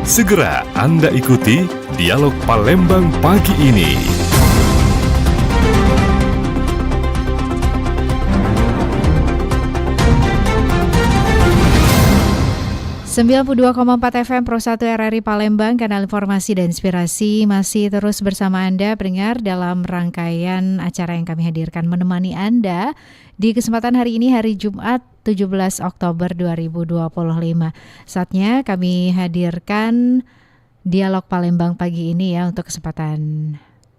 Segera Anda ikuti Dialog Palembang pagi ini. 92,4 FM Pro 1 RRI Palembang, kanal informasi dan inspirasi masih terus bersama Anda pendengar dalam rangkaian acara yang kami hadirkan menemani Anda di kesempatan hari ini, hari Jumat 17 Oktober 2025. Saatnya kami hadirkan Dialog Palembang pagi ini ya untuk kesempatan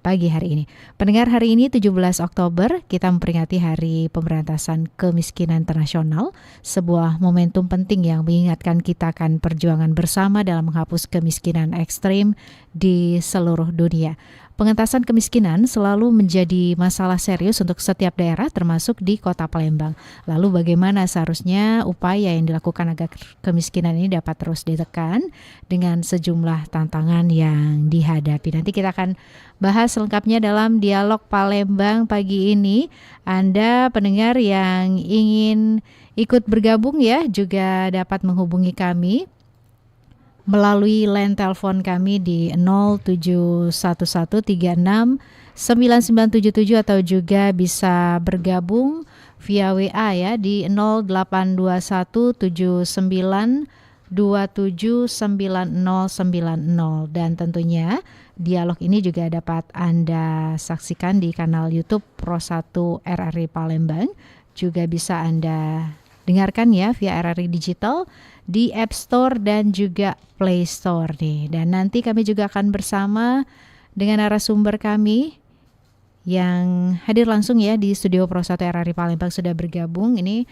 pagi hari ini. Pendengar, hari ini 17 Oktober kita memperingati Hari Pemberantasan Kemiskinan Internasional, sebuah momentum penting yang mengingatkan kita akan perjuangan bersama dalam menghapus kemiskinan ekstrim di seluruh dunia. Pengentasan kemiskinan selalu menjadi masalah serius untuk setiap daerah termasuk di Kota Palembang. Lalu bagaimana seharusnya upaya yang dilakukan agar kemiskinan ini dapat terus ditekan dengan sejumlah tantangan yang dihadapi. Nanti kita akan bahas lengkapnya dalam Dialog Palembang pagi ini. Anda pendengar yang ingin ikut bergabung ya juga dapat menghubungi kami melalui line telepon kami di 07113699977 atau juga bisa bergabung via WA ya di 082179279090, dan tentunya dialog ini juga dapat Anda saksikan di kanal YouTube Pro 1 RRI Palembang. Juga bisa Anda dengarkan ya via RRI Digital di App Store dan juga Play Store nih. Dan nanti kami juga akan bersama dengan narasumber kami yang hadir langsung ya di studio Pro 1 RRI Palembang sudah bergabung. Ini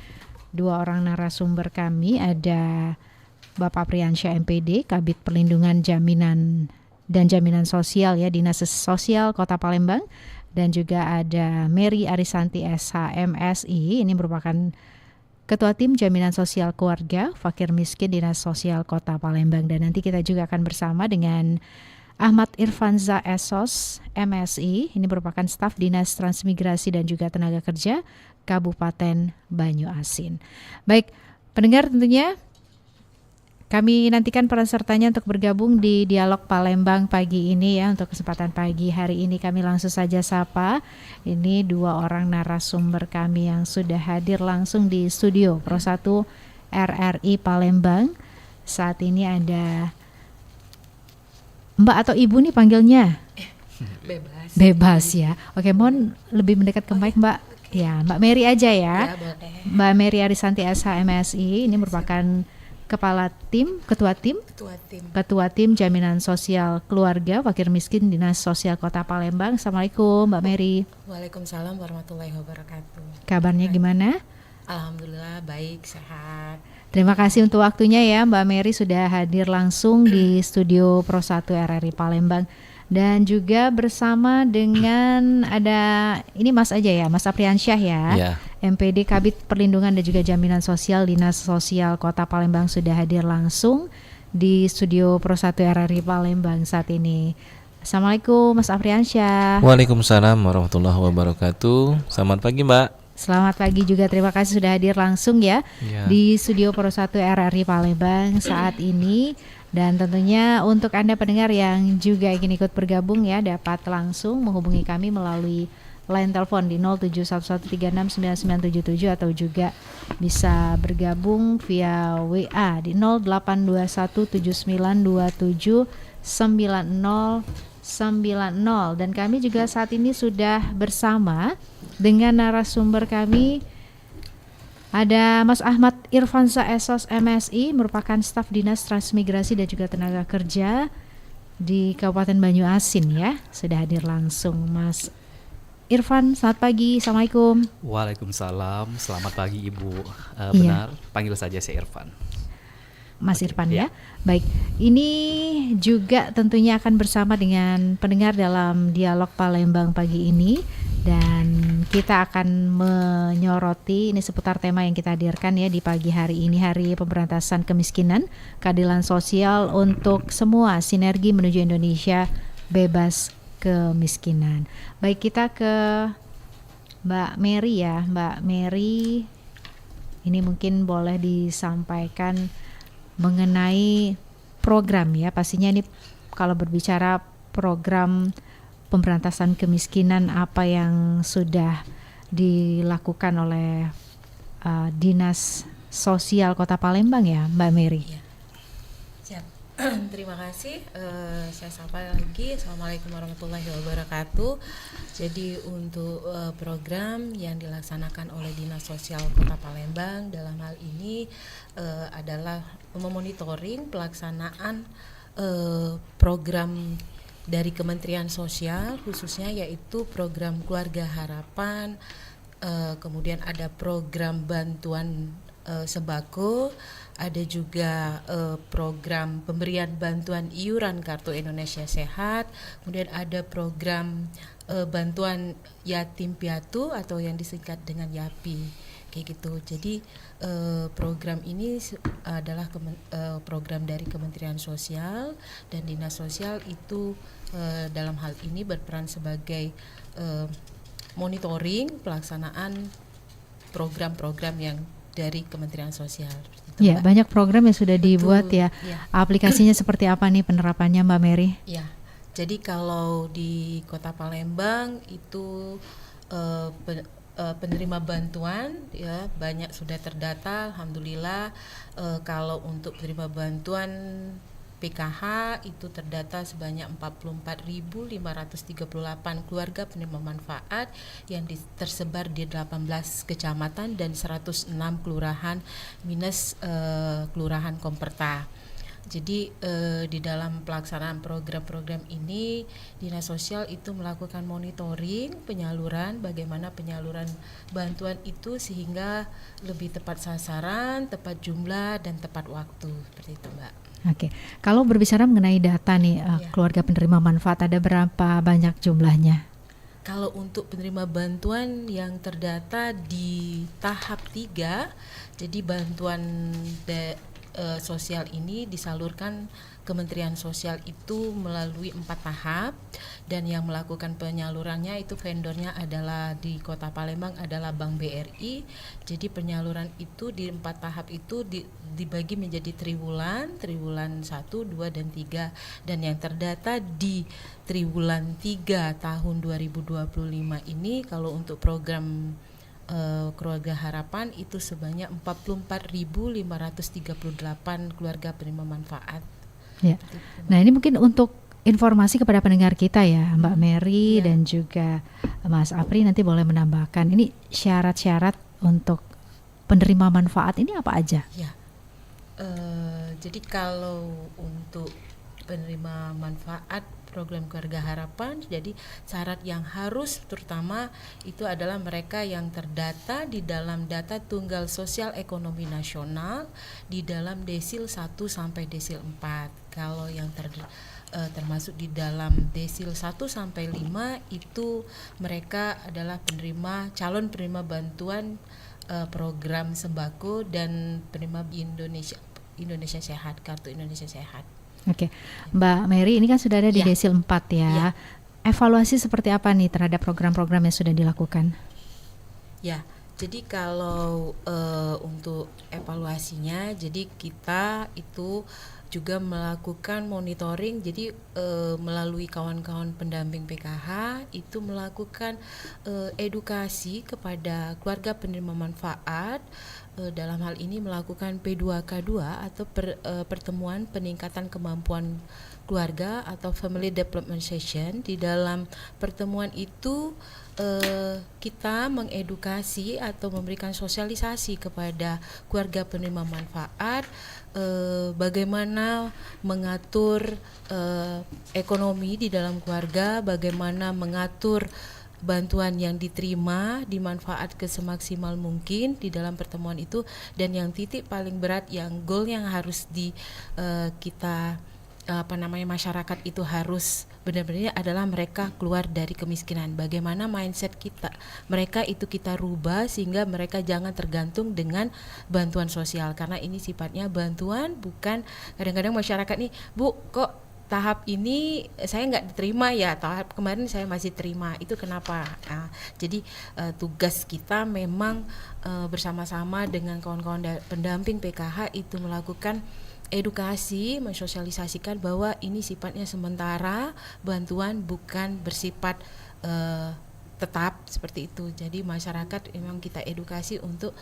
dua orang narasumber kami, ada Bapak Priyansyah MPD, Kabid Perlindungan Jaminan dan Jaminan Sosial ya Dinas Sosial Kota Palembang, dan juga ada Mary Arisanti SH MSI, ini merupakan Ketua Tim Jaminan Sosial Keluarga Fakir Miskin Dinas Sosial Kota Palembang. Dan nanti kita juga akan bersama dengan Ahmad Irfanza Esos MSI, ini merupakan staf Dinas Transmigrasi dan juga Tenaga Kerja Kabupaten Banyuasin. Baik, pendengar, tentunya kami nantikan peran sertanya untuk bergabung di Dialog Palembang pagi ini ya. Untuk kesempatan pagi hari ini kami langsung saja sapa. Ini dua orang narasumber kami yang sudah hadir langsung di studio Pro 1 RRI Palembang. Saat ini ada Mbak atau Ibu nih panggilnya? Bebas ya. Oke, mohon lebih mendekat ke mic Mbak. Ya, Mbak Mary aja ya. Mbak Mary Arisanti SH MSI, ini merupakan Ketua Tim Jaminan Sosial Keluarga Fakir Miskin Dinas Sosial Kota Palembang. Assalamualaikum Mbak Mary. Waalaikumsalam warahmatullahi wabarakatuh. Kabarnya gimana? Alhamdulillah baik, sehat. Terima kasih untuk waktunya ya Mbak Mary, sudah hadir langsung di studio Pro 1 RRI Palembang. Dan juga bersama dengan ada ini Mas aja ya, Mas Apriansyah ya, MPD Kabid Perlindungan dan juga Jaminan Sosial Dinas Sosial Kota Palembang sudah hadir langsung di studio Pro 1 RRI Palembang saat ini. Assalamualaikum Mas Apriansyah. Waalaikumsalam warahmatullahi wabarakatuh. Selamat pagi Mbak. Selamat pagi juga, terima kasih sudah hadir langsung ya di studio Pro 1 RRI Palembang saat ini. Dan tentunya untuk Anda pendengar yang juga ingin ikut bergabung ya, dapat langsung menghubungi kami melalui line telepon di 07113699977 atau juga bisa bergabung via WA di 082179279090. Dan kami juga saat ini sudah bersama dengan narasumber kami. Ada Mas Ahmad Irfanza Esos MSI, merupakan staf Dinas Transmigrasi dan juga Tenaga Kerja di Kabupaten Banyuasin ya. Sudah hadir langsung Mas Irfan, selamat pagi. Assalamualaikum. Waalaikumsalam, selamat pagi Ibu. Benar, panggil saja saya Irfan. Mas Irfan ya. Baik, ini juga tentunya akan bersama dengan pendengar dalam Dialog Palembang pagi ini. Dan kita akan menyoroti ini seputar tema yang kita hadirkan ya di pagi hari ini, Hari Pemberantasan Kemiskinan, Keadilan Sosial untuk Semua, Sinergi Menuju Indonesia Bebas Kemiskinan. Baik, kita ke Mbak Mary ya. Mbak Mary, ini mungkin boleh disampaikan mengenai program ya, pastinya ini kalau berbicara program pemberantasan kemiskinan apa yang sudah dilakukan oleh Dinas Sosial Kota Palembang ya, Mbak Mary. Iya. Siap. Terima kasih. Saya sapa lagi. Assalamualaikum warahmatullahi wabarakatuh. Jadi untuk program yang dilaksanakan oleh Dinas Sosial Kota Palembang dalam hal ini adalah memonitoring pelaksanaan program dari Kementerian Sosial khususnya, yaitu program Keluarga Harapan, kemudian ada program bantuan sembako, ada juga program pemberian bantuan iuran Kartu Indonesia Sehat, kemudian ada program bantuan yatim piatu atau yang disingkat dengan YAPI. Kayak gitu. Jadi program ini adalah program dari Kementerian Sosial, dan Dinas Sosial itu dalam hal ini berperan sebagai monitoring pelaksanaan program-program yang dari Kementerian Sosial. Ya, banyak program yang sudah dibuat ya. Ya. Aplikasinya seperti apa nih penerapannya, Mbak Mary? Ya. Jadi kalau di Kota Palembang itu penerima bantuan ya banyak sudah terdata, alhamdulillah. Kalau untuk penerima bantuan PKH itu terdata sebanyak 44.538 keluarga penerima manfaat yang tersebar di 18 kecamatan dan 106 kelurahan minus kelurahan Komperta. Jadi di dalam pelaksanaan program-program ini Dinas Sosial itu melakukan monitoring penyaluran, bagaimana penyaluran bantuan itu sehingga lebih tepat sasaran, tepat jumlah, dan tepat waktu, seperti itu Mbak. Oke, kalau berbicara mengenai data nih keluarga penerima manfaat, ada berapa banyak jumlahnya? Kalau untuk penerima bantuan yang terdata di tahap 3, jadi bantuan sosial ini disalurkan Kementerian Sosial itu melalui 4 tahap, dan yang melakukan penyalurannya itu vendornya adalah di Kota Palembang adalah Bank BRI. Jadi penyaluran itu di 4 tahap itu dibagi menjadi triwulan 1, 2, dan 3, dan yang terdata di triwulan 3 tahun 2025 ini kalau untuk program Keluarga Harapan itu sebanyak 44.538 keluarga penerima manfaat. Ya. Nah, ini mungkin untuk informasi kepada pendengar kita ya, Mbak Mary dan juga Mas Apri nanti boleh menambahkan ini syarat-syarat untuk penerima manfaat ini apa aja? Ya. Jadi kalau untuk penerima manfaat program Keluarga Harapan, jadi syarat yang harus terutama itu adalah mereka yang terdata di dalam data tunggal sosial ekonomi nasional di dalam desil 1 sampai desil 4. Kalau yang termasuk di dalam desil 1 sampai 5 itu mereka adalah calon penerima bantuan program sembako dan penerima Indonesia Sehat, Kartu Indonesia Sehat. Oke, Mbak Mary, ini kan sudah ada di desil 4 ya. Evaluasi seperti apa nih terhadap program-program yang sudah dilakukan? Ya, jadi kalau untuk evaluasinya, jadi kita itu juga melakukan monitoring. Jadi melalui kawan-kawan pendamping PKH itu melakukan edukasi kepada keluarga penerima manfaat. Dalam hal ini melakukan P2K2 atau pertemuan peningkatan kemampuan keluarga atau Family Development Session. Di dalam pertemuan itu kita mengedukasi atau memberikan sosialisasi kepada keluarga penerima manfaat bagaimana mengatur ekonomi di dalam keluarga, bagaimana mengatur bantuan yang diterima dimanfaat ke semaksimal mungkin di dalam pertemuan itu, dan yang titik paling berat yang goal yang harus kita masyarakat itu harus benar-benar adalah mereka keluar dari kemiskinan. Bagaimana mindset mereka itu kita rubah sehingga mereka jangan tergantung dengan bantuan sosial, karena ini sifatnya bantuan, bukan kadang-kadang masyarakat nih, Bu, kok tahap ini saya nggak diterima ya, tahap kemarin saya masih terima, itu kenapa? Jadi tugas kita memang bersama-sama dengan kawan-kawan pendamping PKH itu melakukan mengedukasi, mensosialisasikan bahwa ini sifatnya sementara, bantuan bukan bersifat tetap seperti itu. Jadi masyarakat memang kita edukasi untuk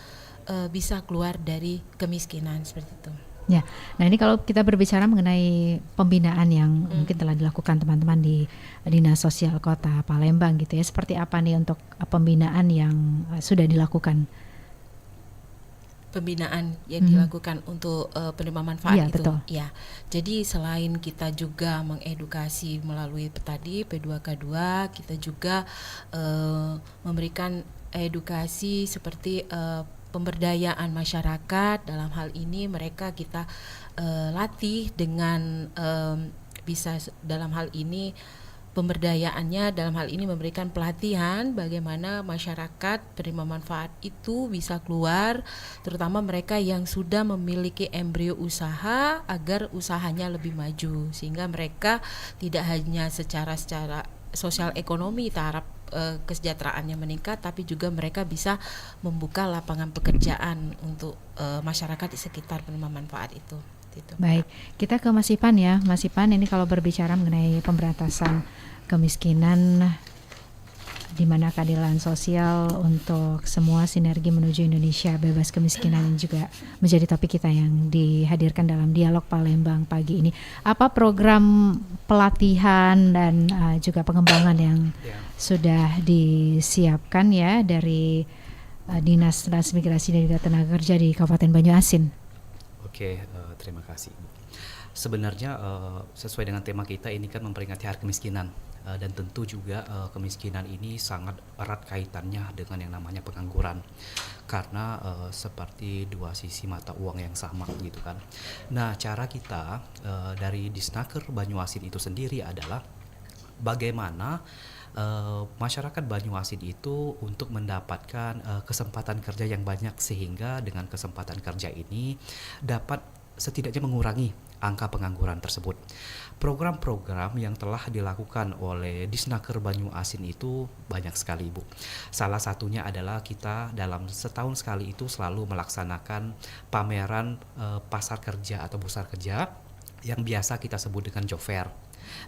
bisa keluar dari kemiskinan seperti itu. Ya, nah ini kalau kita berbicara mengenai pembinaan yang mungkin telah dilakukan teman-teman di Dinas Sosial Kota Palembang gitu ya, seperti apa nih untuk pembinaan yang sudah dilakukan? Pembinaan yang dilakukan untuk penerima manfaat Iya, itu. betul. Ya. Jadi selain kita juga mengedukasi melalui tadi P2K2, kita juga memberikan edukasi seperti pemberdayaan masyarakat. Dalam hal ini mereka kita latih dengan bisa dalam hal ini pemberdayaannya, dalam hal ini memberikan pelatihan bagaimana masyarakat penerima manfaat itu bisa keluar, terutama mereka yang sudah memiliki embrio usaha agar usahanya lebih maju, sehingga mereka tidak hanya secara sosial ekonomi taraf kesejahteraannya meningkat, tapi juga mereka bisa membuka lapangan pekerjaan untuk masyarakat di sekitar penerima manfaat itu. Gitu. Baik, kita ke Mas Ipan ya. Mas Ipan, ini kalau berbicara mengenai pemberantasan kemiskinan, di mana keadilan sosial untuk semua sinergi menuju Indonesia bebas kemiskinan ini juga menjadi topik kita yang dihadirkan dalam dialog Palembang pagi ini. Apa program pelatihan dan juga pengembangan yang sudah disiapkan ya dari Dinas Transmigrasi dan juga Tenaga Kerja di Kabupaten Banyuasin? Oke, terima kasih. Sebenarnya sesuai dengan tema kita ini kan memperingati Hari Kemiskinan, dan tentu juga kemiskinan ini sangat erat kaitannya dengan yang namanya pengangguran, karena seperti dua sisi mata uang yang sama gitu kan. Nah, cara kita dari Disnaker Banyuasin itu sendiri adalah bagaimana masyarakat Banyuasin itu untuk mendapatkan kesempatan kerja yang banyak, sehingga dengan kesempatan kerja ini dapat setidaknya mengurangi angka pengangguran tersebut. Program-program yang telah dilakukan oleh Disnaker Banyuasin itu banyak sekali, Bu. Salah satunya adalah kita dalam setahun sekali itu selalu melaksanakan pameran pasar kerja atau bursa kerja yang biasa kita sebut dengan job fair.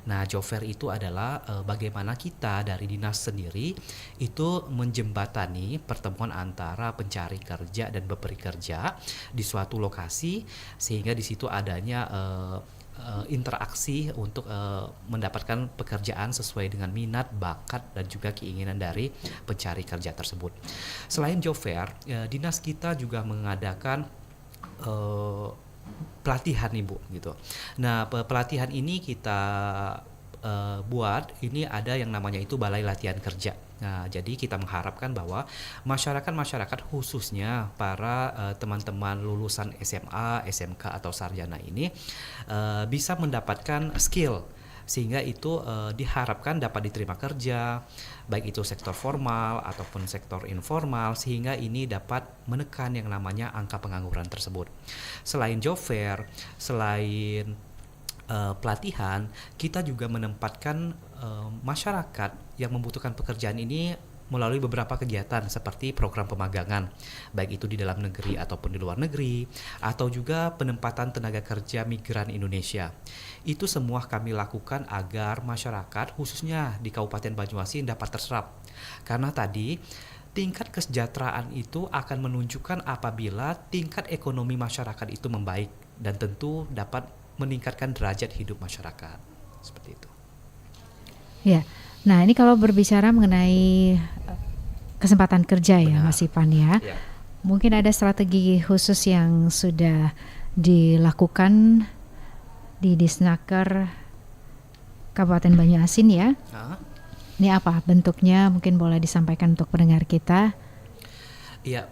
Nah, job fair itu adalah bagaimana kita dari dinas sendiri itu menjembatani pertemuan antara pencari kerja dan pemberi kerja di suatu lokasi, sehingga di situ adanya interaksi untuk mendapatkan pekerjaan sesuai dengan minat, bakat, dan juga keinginan dari pencari kerja tersebut. Selain job fair, dinas kita juga mengadakan pelatihan nih, Bu, gitu. Nah, pelatihan ini kita buat, ini ada yang namanya itu Balai Latihan Kerja. Nah, jadi kita mengharapkan bahwa masyarakat khususnya para teman-teman lulusan SMA, SMK atau sarjana ini bisa mendapatkan skill, sehingga itu diharapkan dapat diterima kerja, baik itu sektor formal ataupun sektor informal, sehingga ini dapat menekan yang namanya angka pengangguran tersebut. Selain job fair, selain pelatihan, kita juga menempatkan masyarakat yang membutuhkan pekerjaan ini melalui beberapa kegiatan seperti program pemagangan, baik itu di dalam negeri ataupun di luar negeri, atau juga penempatan tenaga kerja migran Indonesia. Itu semua kami lakukan agar masyarakat khususnya di Kabupaten Banyuasin dapat terserap. Karena tadi tingkat kesejahteraan itu akan menunjukkan apabila tingkat ekonomi masyarakat itu membaik, dan tentu dapat meningkatkan derajat hidup masyarakat. Seperti itu. Ya. Nah, ini kalau berbicara mengenai kesempatan kerja ya, Mas Ipan ya. Mungkin ada strategi khusus yang sudah dilakukan di Disnaker Kabupaten Banyuasin ya. Ini apa bentuknya, mungkin boleh disampaikan untuk pendengar kita. Ya,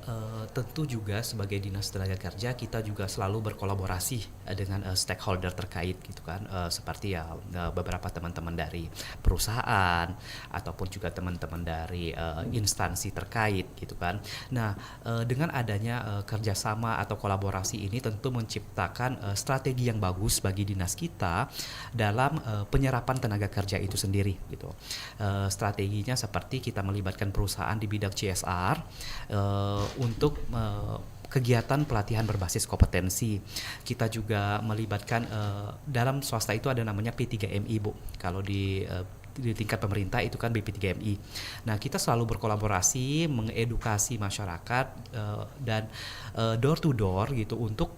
tentu juga sebagai Dinas Tenaga Kerja kita juga selalu berkolaborasi dengan stakeholder terkait gitu kan, seperti ya beberapa teman-teman dari perusahaan ataupun juga teman-teman dari instansi terkait gitu kan. Nah, dengan adanya kerjasama atau kolaborasi ini tentu menciptakan strategi yang bagus bagi dinas kita dalam penyerapan tenaga kerja itu sendiri gitu. Strateginya seperti kita melibatkan perusahaan di bidang CSR untuk kegiatan pelatihan berbasis kompetensi. Kita juga melibatkan dalam swasta itu ada namanya P3MI, Bu. Kalau di tingkat pemerintah itu kan BP3MI. Nah, kita selalu berkolaborasi mengedukasi masyarakat dan door to door gitu untuk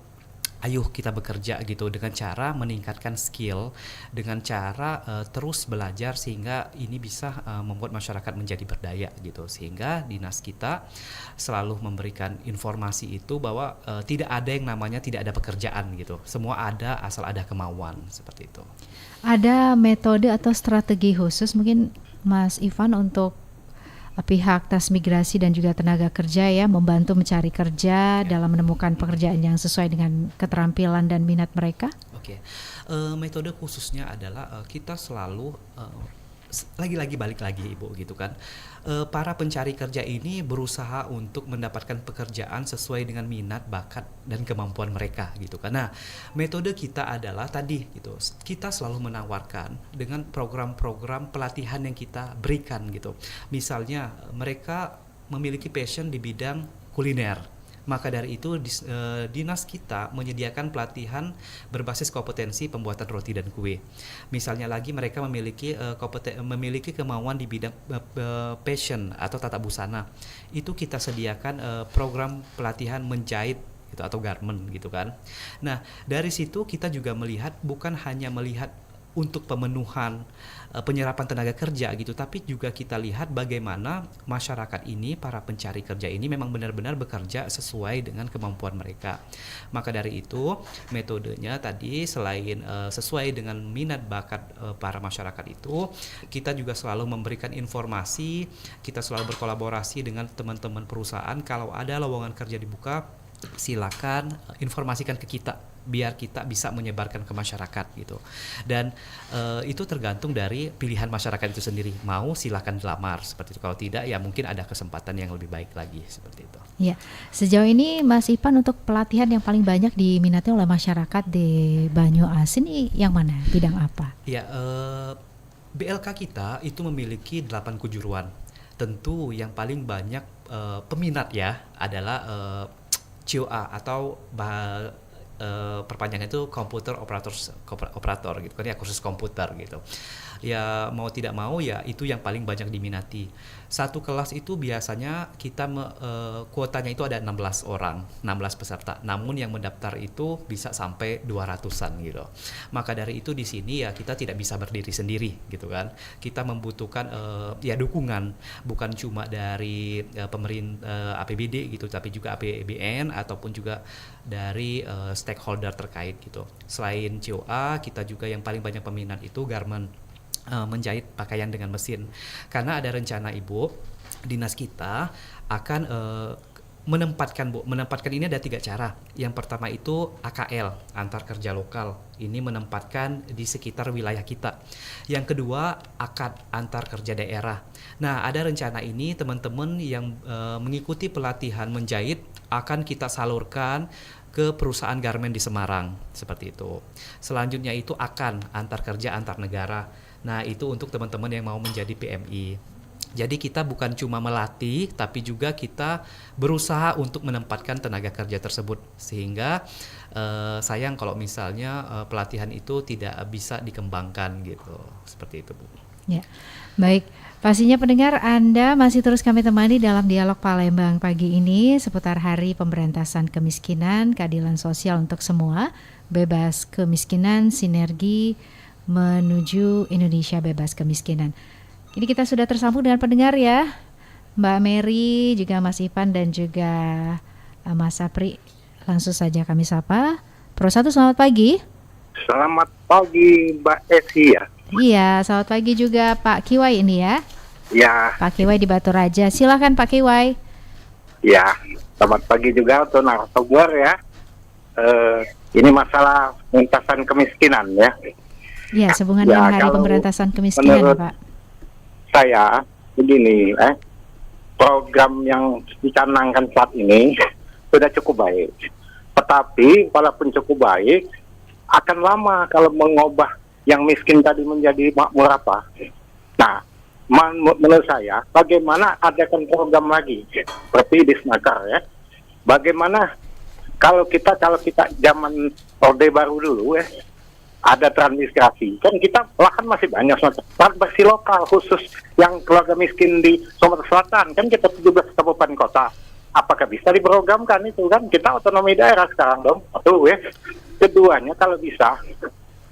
ayo kita bekerja gitu dengan cara meningkatkan skill, dengan cara terus belajar sehingga ini bisa membuat masyarakat menjadi berdaya gitu. Sehingga dinas kita selalu memberikan informasi itu bahwa tidak ada yang namanya tidak ada pekerjaan gitu. Semua ada asal ada kemauan, seperti itu. Ada metode atau strategi khusus mungkin Mas Ivan untuk pihak transmigrasi dan juga tenaga kerja ya, membantu mencari kerja dalam menemukan pekerjaan yang sesuai dengan keterampilan dan minat mereka? Oke. Metode khususnya adalah kita selalu lagi-lagi balik lagi Ibu gitu kan. Para pencari kerja ini berusaha untuk mendapatkan pekerjaan sesuai dengan minat, bakat dan kemampuan mereka gitu kan. Nah, metode kita adalah tadi gitu. Kita selalu menawarkan dengan program-program pelatihan yang kita berikan gitu. Misalnya mereka memiliki passion di bidang kuliner. Maka dari itu dinas kita menyediakan pelatihan berbasis kompetensi pembuatan roti dan kue. Misalnya lagi mereka memiliki kemauan di bidang passion atau tata busana. Itu kita sediakan program pelatihan menjahit gitu, atau garment gitu kan. Nah, dari situ kita juga melihat bukan hanya melihat untuk pemenuhan penyerapan tenaga kerja gitu, tapi juga kita lihat bagaimana masyarakat ini, para pencari kerja ini memang benar-benar bekerja sesuai dengan kemampuan mereka. Maka dari itu metodenya tadi selain sesuai dengan minat bakat para masyarakat itu, kita juga selalu memberikan informasi, kita selalu berkolaborasi dengan teman-teman perusahaan. Kalau ada lowongan kerja dibuka, silakan informasikan ke kita biar kita bisa menyebarkan ke masyarakat gitu. Dan itu tergantung dari pilihan masyarakat itu sendiri. Mau silakan dilamar seperti itu. Kalau tidak ya mungkin ada kesempatan yang lebih baik lagi seperti itu. Ya, sejauh ini Mas Ivan untuk pelatihan yang paling banyak diminati oleh masyarakat di Banyuasin ini yang mana? Bidang apa? Ya, BLK kita itu memiliki 8 kejuruan. Tentu yang paling banyak peminat ya adalah COA atau perpanjangan itu komputer operator gitu kan ya, kursus komputer gitu. Ya mau tidak mau ya itu yang paling banyak diminati. Satu kelas itu biasanya kita kuotanya itu ada 16 orang, 16 peserta. Namun yang mendaftar itu bisa sampai 200-an gitu. Maka dari itu di sini ya kita tidak bisa berdiri sendiri gitu kan. Kita membutuhkan ya dukungan bukan cuma dari pemerintah APBD gitu, tapi juga APBN ataupun juga dari stakeholder terkait gitu. Selain COA, kita juga yang paling banyak peminat itu garment, menjahit pakaian dengan mesin. Karena ada rencana Ibu, dinas kita akan menempatkan ini ada 3 cara. Yang pertama itu AKL, antar kerja lokal. Ini menempatkan di sekitar wilayah kita. Yang kedua AKAD, antar kerja daerah. Nah, ada rencana ini teman-teman yang mengikuti pelatihan menjahit akan kita salurkan ke perusahaan garmen di Semarang seperti itu. Selanjutnya itu akan antar kerja antar negara. Nah, itu untuk teman-teman yang mau menjadi PMI. Jadi kita bukan cuma melatih, tapi juga kita berusaha untuk menempatkan tenaga kerja tersebut. Sehingga sayang kalau misalnya pelatihan itu tidak bisa dikembangkan gitu. Seperti itu, Bu. Ya, baik. Pastinya pendengar Anda masih terus kami temani dalam dialog Palembang pagi ini seputar Hari Pemberantasan Kemiskinan, keadilan sosial untuk semua, bebas kemiskinan, sinergi menuju Indonesia bebas kemiskinan. Ini kita sudah tersambung dengan pendengar ya, Mbak Mary, juga Mas Ivan dan juga Mas Sapri. Langsung saja kami sapa. Pro 1, selamat pagi. Selamat pagi Mbak Esi ya. Iya, selamat pagi juga Pak Kiwai ini ya. Ya. Pak Kiwai di Batu Raja. Silakan Pak Kiwai. Ya, selamat pagi juga untuk narasumber ya. Ini masalah pemberantasan kemiskinan ya. Ya, sehubungan dengan Hari Pemberantasan Kemiskinan Pak. Saya begini, program yang dicanangkan saat ini sudah cukup baik. Tetapi walaupun cukup baik, akan lama kalau mengubah yang miskin tadi menjadi makmur apa. Nah, menurut saya bagaimana adakan program lagi seperti di Snaker ya, bagaimana kalau kita zaman Orde Baru dulu ada transmigrasi, kan kita lahan masih banyak, transmigrasi lokal khusus yang keluarga miskin di Sumatera Selatan, kan kita 17 kabupaten kota. Apakah bisa diprogramkan itu kan? Kita otonomi daerah sekarang dong. Keduanya kalau bisa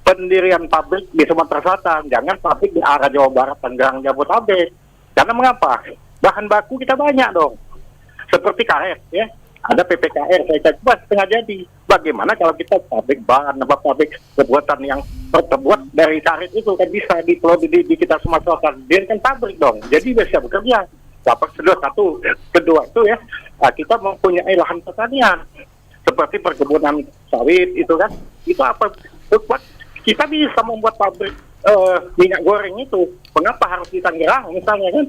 pendirian pabrik di Sumatera Selatan, jangan pabrik di arah Jawa Barat, Tangerang, Jabodetabek. Karena mengapa? Bahan baku kita banyak dong. Seperti karet ada PPKR, saya coba setengah jadi. Bagaimana kalau kita pabrik bahan, pabrik pembuatan yang terbuat dari karet itu kan bisa di kita Sumatera Selatan. Dia kan pabrik dong, jadi bisa bekerja. Dapat kedua itu kita mempunyai lahan pertanian seperti perkebunan sawit itu kan, itu apa? Kita bisa membuat pabrik minyak goreng itu. Mengapa harus di Tangerang misalnya kan?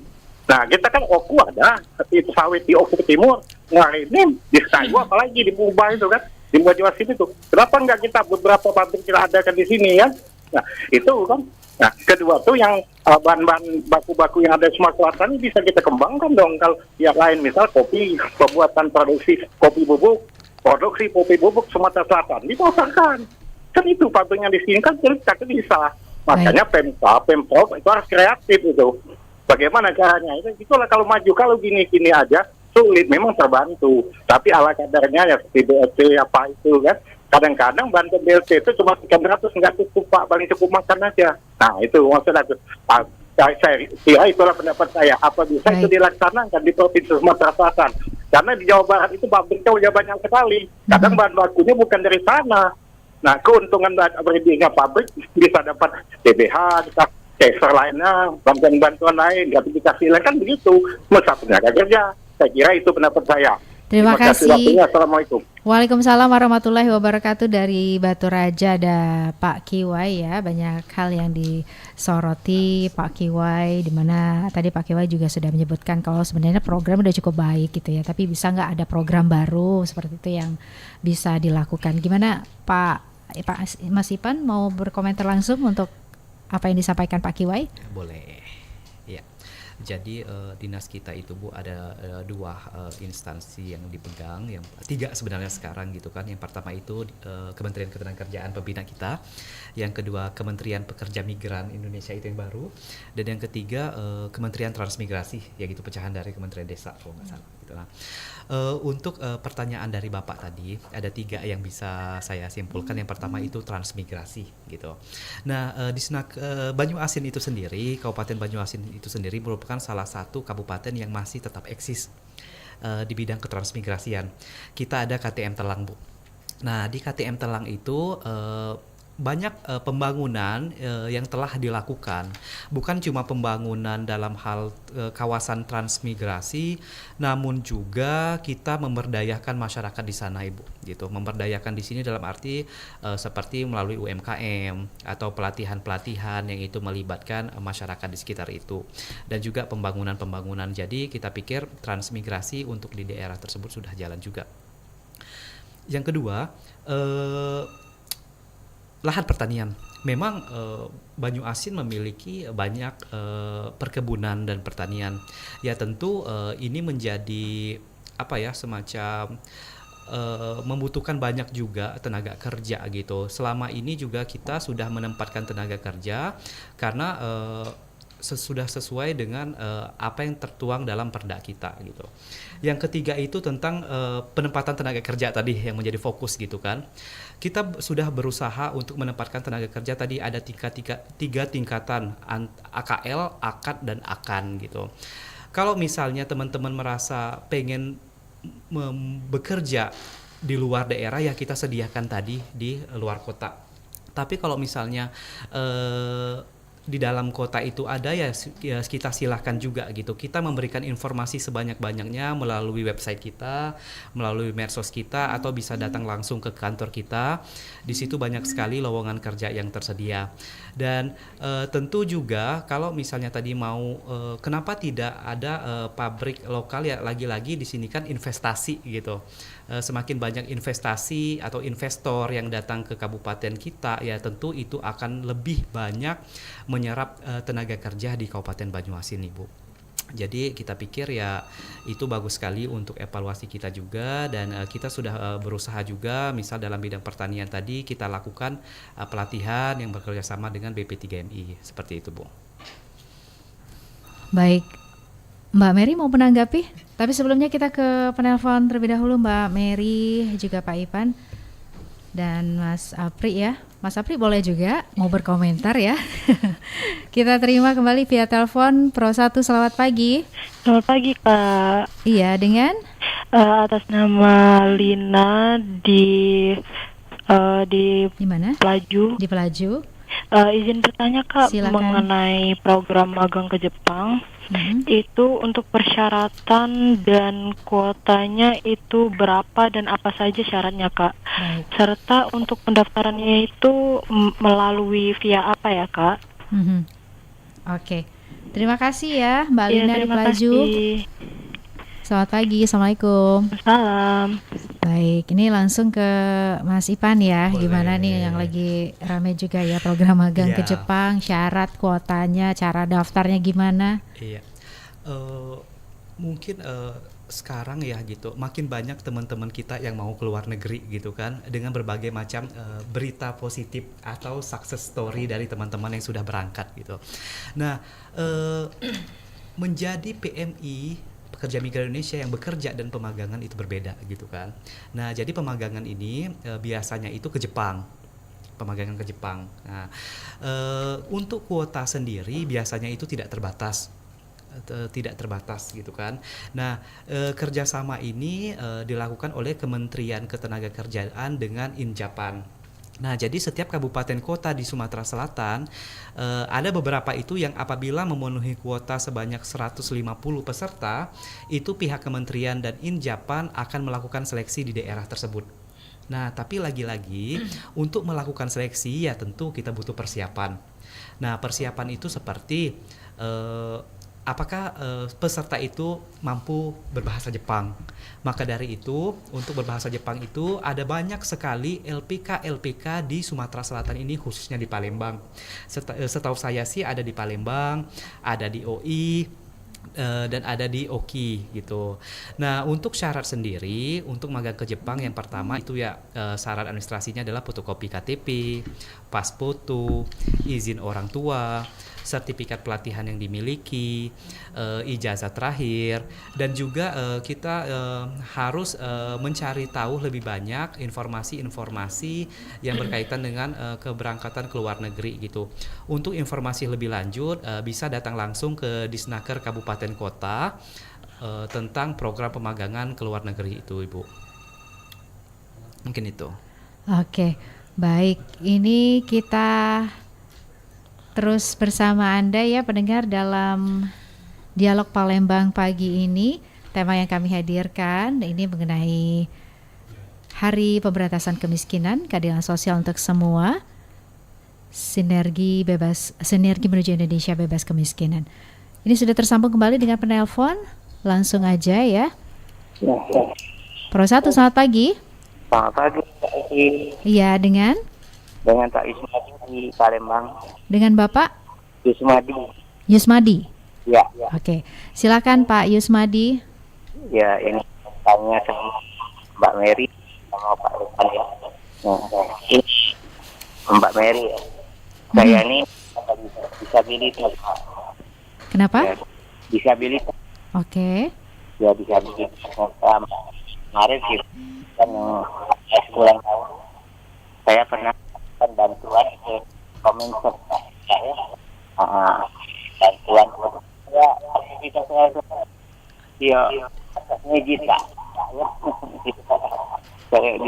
Nah, kita kan Oku ada, itu sawit di Oku Timur, Ngarinim, di Sekayu apalagi di Purba itu kan, di Muajawas itu. Kenapa enggak kita beberapa pabrik kita adakan di sini ya? Nah, itu kan. Nah, kedua tuh yang bahan-bahan baku-baku yang ada di Sumatera Selatan ini bisa kita kembangkan dong. Kalau yang lain misal kopi, pembuatan produksi kopi bubuk Sumatera Selatan dipasarkan. Kan itu pabriknya di sini kan kita bisa. Makanya Pemprov itu harus kreatif itu. Bagaimana caranya? Itulah kalau maju, kalau gini-gini aja sulit, memang terbantu. Tapi ala kadarnya ya seperti BLT apa itu kan. Kadang-kadang bantuan BLT itu cuma 300 nggak cukup Pak, paling cukup makan aja. Nah itu maksudnya saya kira itulah pendapat saya. Apa bisa itu dilaksanakan di Provinsi Sumatera Selatan? Karena di Jawa Barat itu pabriknya udah banyak sekali. Kadang bahan bakunya bukan dari sana. Nah keuntungan berdirinya pabrik bisa dapat DBH, caser lainnya, bantuan-bantuan lain, gratifikasi lain kan begitu. Masa tenaga kerja. Saya kira itu pendapat saya. Terima kasih. Assalamualaikum. Waalaikumsalam warahmatullahi wabarakatuh. Dari Batu Raja ada Pak Kiwai ya, banyak hal yang disoroti Pak Kiwai, di mana tadi Pak Kiwai juga sudah menyebutkan kalau sebenarnya program udah cukup baik gitu ya, tapi bisa nggak ada program baru seperti itu yang bisa dilakukan. Gimana Pak Mas Ipan mau berkomentar langsung untuk apa yang disampaikan Pak Kiwai? Boleh. Ya. Jadi dinas kita itu Bu ada dua instansi yang dipegang, yang tiga sebenarnya sekarang gitu kan. Yang pertama itu Kementerian Ketenagakerjaan pembina kita, yang kedua Kementerian Pekerja Migran Indonesia itu yang baru, dan yang ketiga Kementerian Transmigrasi, ya gitu, pecahan dari Kementerian Desa kalau nggak salah gitu lah. Untuk pertanyaan dari Bapak tadi ada tiga yang bisa saya simpulkan. Yang pertama itu transmigrasi gitu. Nah di Banyuasin itu sendiri, Kabupaten Banyuasin itu sendiri merupakan salah satu kabupaten yang masih tetap eksis di bidang ketransmigrasian. Kita ada KTM Telang Bu. Nah di KTM Telang itu banyak pembangunan yang telah dilakukan, bukan cuma pembangunan dalam hal kawasan transmigrasi, namun juga kita memberdayakan masyarakat di sana Ibu, gitu. Memberdayakan di sini dalam arti seperti melalui UMKM atau pelatihan-pelatihan yang itu melibatkan masyarakat di sekitar itu, dan juga pembangunan-pembangunan. Jadi kita pikir transmigrasi untuk di daerah tersebut sudah jalan juga. Yang kedua, lahan pertanian. Memang Banyuasin memiliki banyak perkebunan dan pertanian. Ya tentu ini menjadi semacam membutuhkan banyak juga tenaga kerja gitu. Selama ini juga kita sudah menempatkan tenaga kerja karena sudah sesuai dengan apa yang tertuang dalam perda kita gitu. Yang ketiga itu tentang penempatan tenaga kerja tadi yang menjadi fokus gitu kan. Kita sudah berusaha untuk menempatkan tenaga kerja, tadi ada tiga tingkatan, AKL, AKAD, dan AKAN gitu. Kalau misalnya teman-teman merasa pengen bekerja di luar daerah, ya kita sediakan tadi di luar kota. Tapi kalau misalnya di dalam kota itu ada, ya kita silahkan juga gitu. Kita memberikan informasi sebanyak-banyaknya melalui website kita, melalui medsos kita, atau bisa datang langsung ke kantor kita. Di situ banyak sekali lowongan kerja yang tersedia. Dan tentu juga kalau misalnya tadi mau kenapa tidak ada pabrik lokal, ya lagi-lagi di sini kan investasi gitu. Semakin banyak investasi atau investor yang datang ke kabupaten kita, ya tentu itu akan lebih banyak menyerap tenaga kerja di Kabupaten Banyuasin Ibu. Jadi kita pikir ya itu bagus sekali untuk evaluasi kita juga, dan kita sudah berusaha juga, misal dalam bidang pertanian tadi kita lakukan pelatihan yang bekerja sama dengan BP3MI seperti itu, Bu. Baik, Mbak Mary mau menanggapi? Tapi sebelumnya kita ke penelpon terlebih dahulu, Mbak Mary juga Pak Ipan dan Mas Apri ya. Mas Apri boleh juga mau berkomentar ya. Kita terima kembali via telepon Pro 1, selamat pagi. Selamat pagi Kak. Iya, dengan Atas nama Lina di mana? Pelaju. Di Pelaju. Izin bertanya Kak. Silakan. Mengenai program magang ke Jepang. Itu untuk persyaratan dan kuotanya itu berapa dan apa saja syaratnya Kak? Baik. Serta untuk pendaftarannya itu melalui via apa ya Kak? Oke, terima kasih ya Mbak Iya, Lina di terima Pelaju. kasih. Selamat pagi, Assalamualaikum. Salam. Baik, ini langsung ke Mas Ipan ya. Boleh. Gimana nih yang lagi rame juga ya program magang ke Iya. Jepang, syarat kuotanya, cara daftarnya gimana? Iya, mungkin sekarang ya gitu, makin banyak teman-teman kita yang mau keluar negeri gitu kan, dengan berbagai macam berita positif atau success story dari teman-teman yang sudah berangkat gitu. Nah, menjadi PMI pekerja migran Indonesia yang bekerja dan pemagangan itu berbeda gitu kan. Nah, jadi pemagangan ini biasanya itu ke Jepang. Pemagangan ke Jepang. Nah, untuk kuota sendiri biasanya itu tidak terbatas gitu kan. Nah, kerjasama ini dilakukan oleh Kementerian Ketenagakerjaan dengan Injapan. Nah, jadi setiap kabupaten kota di Sumatera Selatan ada beberapa itu yang apabila memenuhi kuota sebanyak 150 peserta, itu pihak kementerian dan Injapan akan melakukan seleksi di daerah tersebut. Nah, tapi lagi-lagi untuk melakukan seleksi ya tentu kita butuh persiapan. Nah, persiapan itu seperti apakah peserta itu mampu berbahasa Jepang. Maka dari itu, untuk berbahasa Jepang itu ada banyak sekali LPK di Sumatera Selatan ini, khususnya di Palembang. Setahu saya sih ada di Palembang, ada di OI, dan ada di Oki gitu. Nah, untuk syarat sendiri untuk magang ke Jepang yang pertama itu ya syarat administrasinya adalah fotokopi KTP, pas foto, izin orang tua, sertifikat pelatihan yang dimiliki, ijazah terakhir, dan juga kita harus mencari tahu lebih banyak informasi-informasi yang berkaitan dengan keberangkatan ke luar negeri gitu. Untuk informasi lebih lanjut bisa datang langsung ke Disnaker Kabupaten Kota tentang program pemagangan ke luar negeri itu, Ibu. Mungkin itu. Oke, baik. Ini kita terus bersama Anda ya pendengar dalam Dialog Palembang pagi ini. Tema yang kami hadirkan ini mengenai Hari Pemberantasan Kemiskinan, Keadilan Sosial untuk Semua, Sinergi menuju Indonesia bebas kemiskinan. Ini sudah tersambung kembali dengan penelpon. Langsung aja ya. Pro 1, selamat pagi. Selamat pagi, Pak Eki. Iya, dengan Pak Yusmadi di Palembang. Dengan Bapak Yusmadi. Yusmadi. Ya, Oke, silakan Pak Yusmadi. ya ini tanya sama Mbak Mary sama Pak Rufan ya. Nah, ini Mbak Mary ya. Saya ini disabilitas, Pak. Kenapa? Ya, disabilitas. Oke. Ya, disabilitas. Kemarin gitu kan yang pulang tahun saya pernah bantuan ke Kominfo saya, bantuan ya aktivitas saya ngejita ya.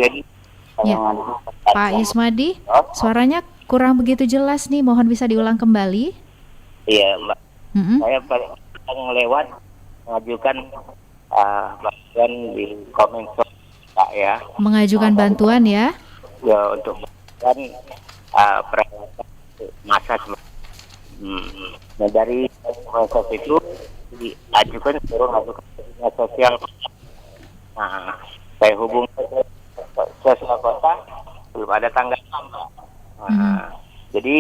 Jadi Ya. Pak Yusmadi, suaranya kurang begitu jelas nih, mohon bisa diulang kembali. Iya Mbak, Mm-mm. saya paling lewat mengajukan bantuan di Kominfo Pak ya. Mengajukan bantuan ya. Ya untuk bantuan perawatan masa. Nah dari Kominfo itu diajukan suruh ngajukan dinas sosial. Nah saya hubungi sosial kota belum ada tanggapan. Jadi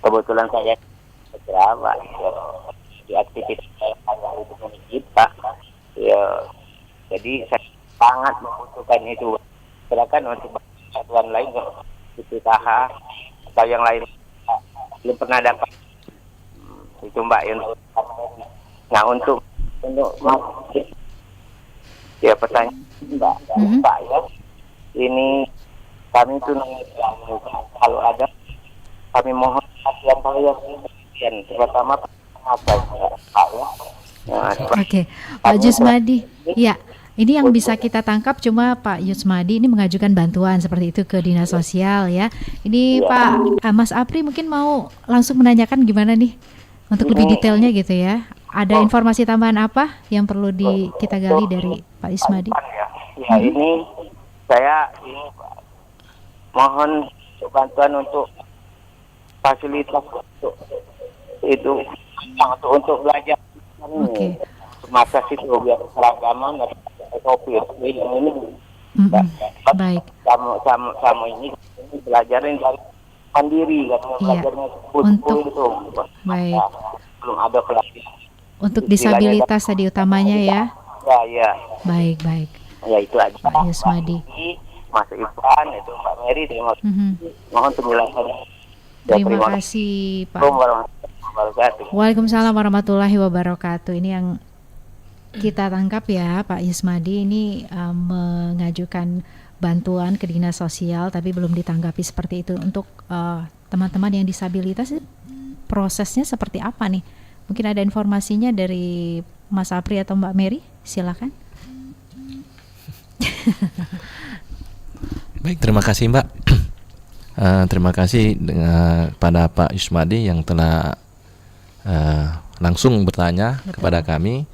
kebetulan saya berapa di aktivitas saya itu masjid, Pak. Ya, jadi saya sangat membutuhkan itu. Sedangkan untuk bantuan lain di PKH atau yang lain belum pernah dapat. Itu Mbak yang. Nah untuk masjid, ya pertanyaan Mbak, Pak ya, ini kami itu kalau ada kami mohon perhatian kalian terutama apa Pak ya. Nah, Oke, Pak Jusmadi. Ya, ini yang bisa kita tangkap cuma Pak Jusmadi ini mengajukan bantuan seperti itu ke Dinas Sosial ya. Ini Pak Mas Apri mungkin mau langsung menanyakan gimana nih untuk lebih detailnya gitu ya. Ada informasi tambahan apa yang perlu kita gali dari Pak Jusmadi? Ya, ini saya ini mohon bantuan untuk fasilitas untuk belajar. Oke. Masa situ biar seragaman dan kopi yang ini. Baik. Sama ini belajarin dari mandiri kan, belajarnya Untuk itu. baik. Belum ada pelatihan. Untuk disabilitas tadi utamanya ya. Ya. Baik. Ya itu aja. Pak Jusmadi. Mas Ivan, itu Mbak Mary, mohon penjelasannya. Terima kasih Pak. Waalaikumsalam warahmatullahi wabarakatuh. Ini yang kita tangkap ya Pak Jusmadi ini mengajukan bantuan ke Dinas Sosial tapi belum ditanggapi seperti itu. Untuk teman-teman yang disabilitas prosesnya seperti apa nih? Mungkin ada informasinya dari Mas Apri atau Mbak Mary, silakan. Baik, terima kasih Mbak. Terima kasih pada Pak Jusmadi yang telah langsung bertanya kepada kami.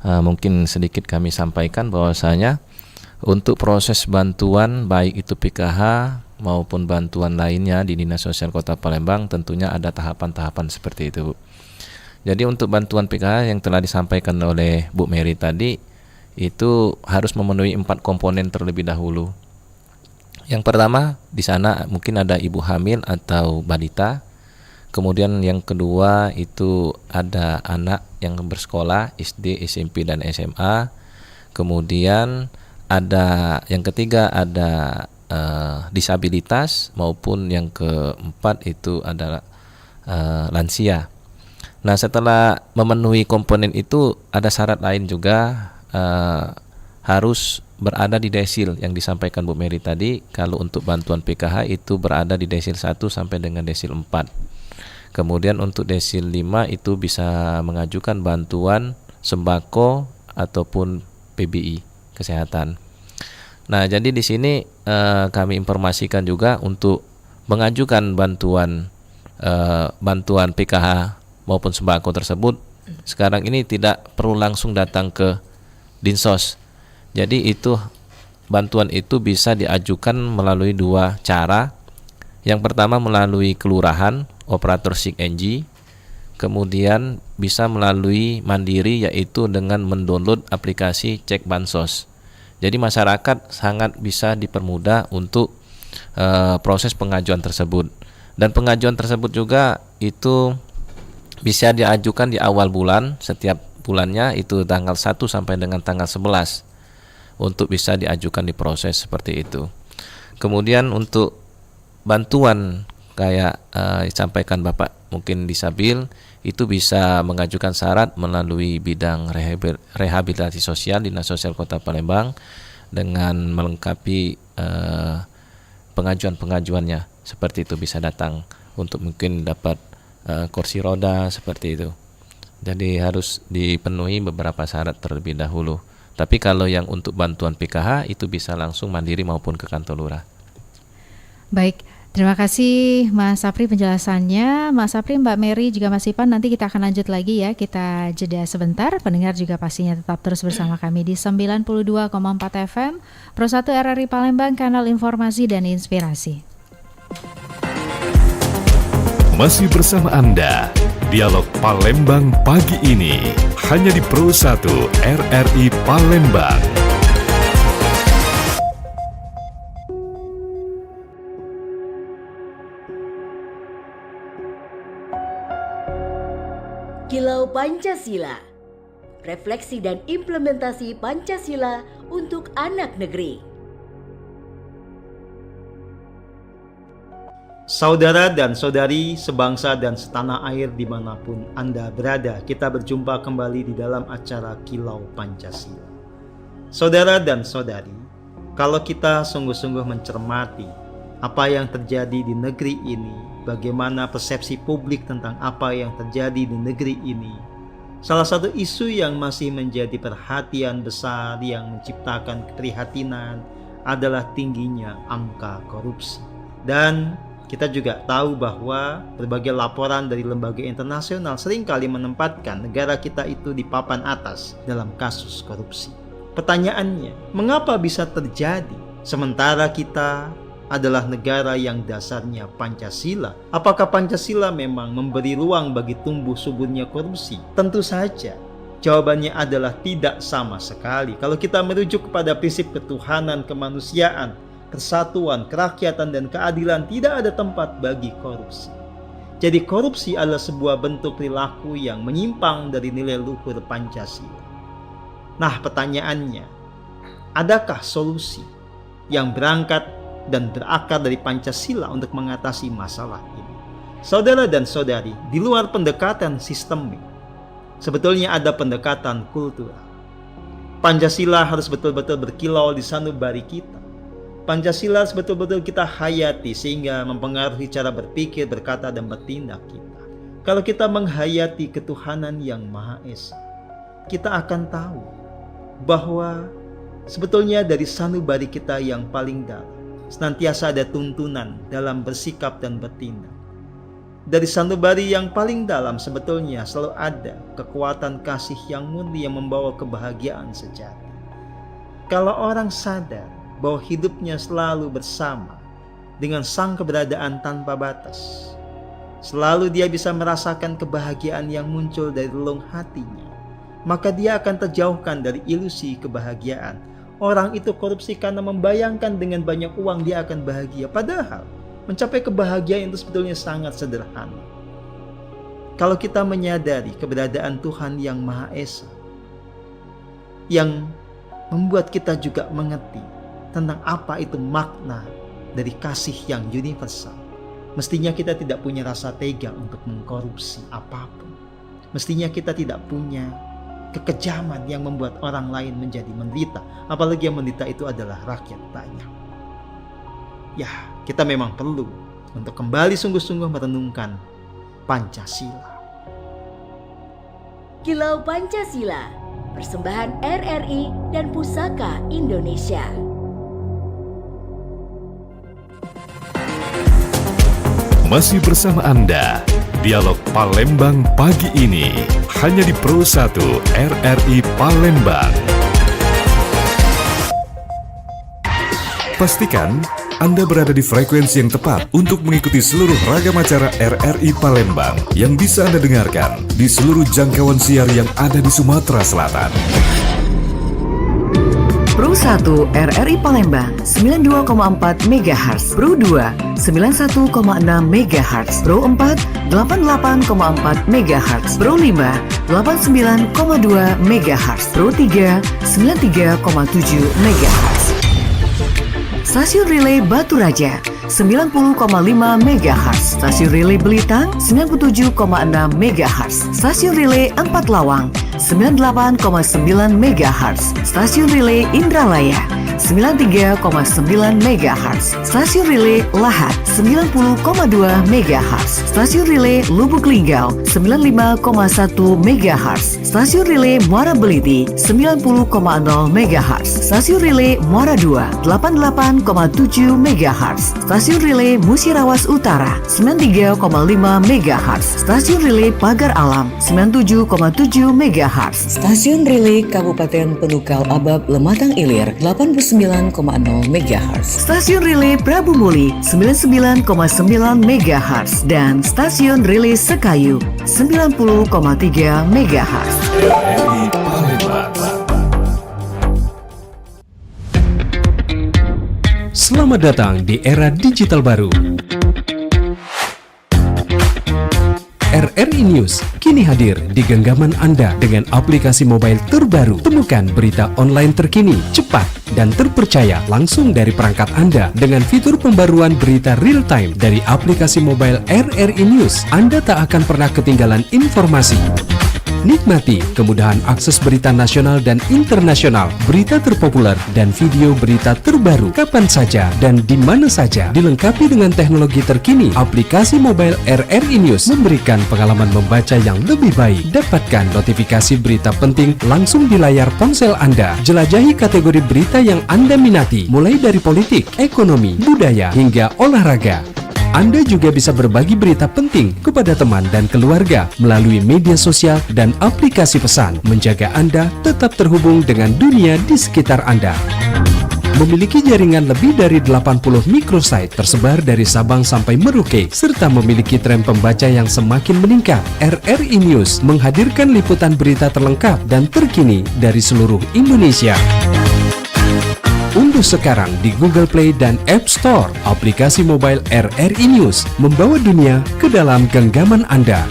Mungkin sedikit kami sampaikan bahwasanya untuk proses bantuan baik itu PKH maupun bantuan lainnya di Dinas Sosial Kota Palembang tentunya ada tahapan-tahapan seperti itu. Jadi untuk bantuan PKH yang telah disampaikan oleh Bu Mary tadi itu harus memenuhi 4 komponen terlebih dahulu. Yang pertama di sana mungkin ada ibu hamil atau balita. Kemudian yang kedua itu ada anak yang bersekolah SD, SMP dan SMA. Kemudian ada yang ketiga ada disabilitas maupun yang keempat itu adalah lansia. Nah, setelah memenuhi komponen itu ada syarat lain juga, harus berada di desil yang disampaikan Bu Mary tadi. Kalau untuk bantuan PKH itu berada di desil 1 sampai dengan desil 4. Kemudian untuk desil 5 itu bisa mengajukan bantuan sembako ataupun PBI kesehatan. Nah, jadi di sini kami informasikan juga untuk mengajukan bantuan PKH maupun sembako tersebut sekarang ini tidak perlu langsung datang ke Dinsos. Jadi itu bantuan itu bisa diajukan melalui 2 cara. Yang pertama melalui kelurahan, operator SIG-NG. Kemudian bisa melalui mandiri yaitu dengan mendownload aplikasi Cek Bansos. Jadi masyarakat sangat bisa dipermudah untuk proses pengajuan tersebut. Dan pengajuan tersebut juga itu bisa diajukan di awal bulan, setiap bulannya itu tanggal 1 sampai dengan tanggal 11 untuk bisa diajukan di proses seperti itu. Kemudian untuk bantuan kayak disampaikan Bapak mungkin disabil itu bisa mengajukan syarat melalui bidang rehabilitasi sosial Dinas Sosial Kota Palembang dengan melengkapi pengajuan-pengajuannya seperti itu, bisa datang untuk mungkin dapat kursi roda seperti itu. Jadi harus dipenuhi beberapa syarat terlebih dahulu. Tapi kalau yang untuk bantuan PKH itu bisa langsung mandiri maupun ke kantor lurah. Baik, terima kasih Mas Sapri penjelasannya. Mas Sapri, Mbak Mary juga Mas Ipan, nanti kita akan lanjut lagi ya. Kita jeda sebentar. Pendengar juga pastinya tetap terus bersama kami di 92,4 FM Pro 1 RRI Palembang, kanal informasi dan inspirasi. Masih bersama Anda, Dialog Palembang pagi ini hanya di Pro 1 RRI Palembang. Kilau Pancasila, refleksi dan implementasi Pancasila untuk anak negeri. Saudara dan saudari sebangsa dan setanah air dimanapun Anda berada, kita berjumpa kembali di dalam acara Kilau Pancasila. Saudara dan saudari, kalau kita sungguh-sungguh mencermati apa yang terjadi di negeri ini, bagaimana persepsi publik tentang apa yang terjadi di negeri ini, salah satu isu yang masih menjadi perhatian besar yang menciptakan keprihatinan adalah tingginya angka korupsi. Dan kita juga tahu bahwa berbagai laporan dari lembaga internasional seringkali menempatkan negara kita itu di papan atas dalam kasus korupsi. Pertanyaannya, mengapa bisa terjadi sementara kita adalah negara yang dasarnya Pancasila? Apakah Pancasila memang memberi ruang bagi tumbuh suburnya korupsi? Tentu saja jawabannya adalah tidak sama sekali. Kalau kita merujuk kepada prinsip ketuhanan, kemanusiaan, persatuan, kerakyatan, dan keadilan, tidak ada tempat bagi korupsi. Jadi korupsi adalah sebuah bentuk perilaku yang menyimpang dari nilai luhur Pancasila. Nah, pertanyaannya, adakah solusi yang berangkat dan berakar dari Pancasila untuk mengatasi masalah ini? Saudara dan saudari, di luar pendekatan sistemik, sebetulnya ada pendekatan kultural. Pancasila harus betul-betul berkilau di sanubari kita. Pancasila harus betul-betul kita hayati sehingga mempengaruhi cara berpikir, berkata, dan bertindak kita. Kalau kita menghayati ketuhanan yang Maha Esa, kita akan tahu bahwa sebetulnya dari sanubari kita yang paling dalam senantiasa ada tuntunan dalam bersikap dan bertindak. Dari sanubari yang paling dalam sebetulnya selalu ada kekuatan kasih yang murni yang membawa kebahagiaan sejati. Kalau orang sadar bahwa hidupnya selalu bersama dengan sang keberadaan tanpa batas, selalu dia bisa merasakan kebahagiaan yang muncul dari relung hatinya, maka dia akan terjauhkan dari ilusi kebahagiaan. Orang itu korupsi karena membayangkan dengan banyak uang dia akan bahagia, padahal mencapai kebahagiaan itu sebetulnya sangat sederhana. Kalau kita menyadari keberadaan Tuhan yang Maha Esa, yang membuat kita juga mengerti tentang apa itu makna dari kasih yang universal, mestinya kita tidak punya rasa tega untuk mengkorupsi apapun. Mestinya kita tidak punya kekejaman yang membuat orang lain menjadi menderita, apalagi yang menderita itu adalah rakyat banyak. Ya, kita memang perlu untuk kembali sungguh-sungguh merenungkan Pancasila. Kilau Pancasila, persembahan RRI dan Pusaka Indonesia. Masih bersama Anda, Dialog Palembang pagi ini hanya di Pro 1 RRI Palembang. Pastikan Anda berada di frekuensi yang tepat untuk mengikuti seluruh ragam acara RRI Palembang yang bisa Anda dengarkan di seluruh jangkauan siar yang ada di Sumatera Selatan. Pro 1 RRI Palembang 92,4 MHz, Pro 2 91,6 MHz, Pro 4 88,4 MHz, Pro 5 89,2 MHz, Pro 3 93,7 MHz. Stasiun Relay Batu Raja 90,5 MHz, Stasiun Relay Belitang 97,6 MHz, Stasiun Relay 4 Lawang 98,9 MHz, Stasiun Relay Indralaya 93,9 MHz, Stasiun Relay Lahat 90,2 MHz, Stasiun Relay Lubuk Linggau 95,1 MHz, Stasiun Relay Muara Beliti 90,0 MHz, Stasiun Relay Muara 2 88,7 MHz, Stasiun Relay Musirawas Utara 93,5 MHz, Stasiun Relay Pagar Alam 97,7 MHz, Stasiun Relay Kabupaten Penukal Abab Lematang Ilir 89,0 MHz, Stasiun Relay Prabu Muli 99,9 MHz, dan Stasiun Relay Sekayu 90,3 MHz. RRI Palembang. Selamat datang di era digital baru. RRI News kini hadir di genggaman Anda dengan aplikasi mobile terbaru. Temukan berita online terkini, cepat, dan terpercaya langsung dari perangkat Anda dengan fitur pembaruan berita real time dari aplikasi mobile RRI News. Anda tak akan pernah ketinggalan informasi. Nikmati kemudahan akses berita nasional dan internasional, berita terpopuler, dan video berita terbaru kapan saja dan di mana saja. Dilengkapi dengan teknologi terkini, aplikasi mobile RRI News memberikan pengalaman membaca yang lebih baik. Dapatkan notifikasi berita penting langsung di layar ponsel Anda. Jelajahi kategori berita yang Anda minati, mulai dari politik, ekonomi, budaya, hingga olahraga. Anda juga bisa berbagi berita penting kepada teman dan keluarga melalui media sosial dan aplikasi pesan, menjaga Anda tetap terhubung dengan dunia di sekitar Anda. Memiliki jaringan lebih dari 80 microsite tersebar dari Sabang sampai Merauke, serta memiliki tren pembaca yang semakin meningkat. RRI News menghadirkan liputan berita terlengkap dan terkini dari seluruh Indonesia. Unduh sekarang di Google Play dan App Store aplikasi mobile RRI News, membawa dunia ke dalam genggaman Anda.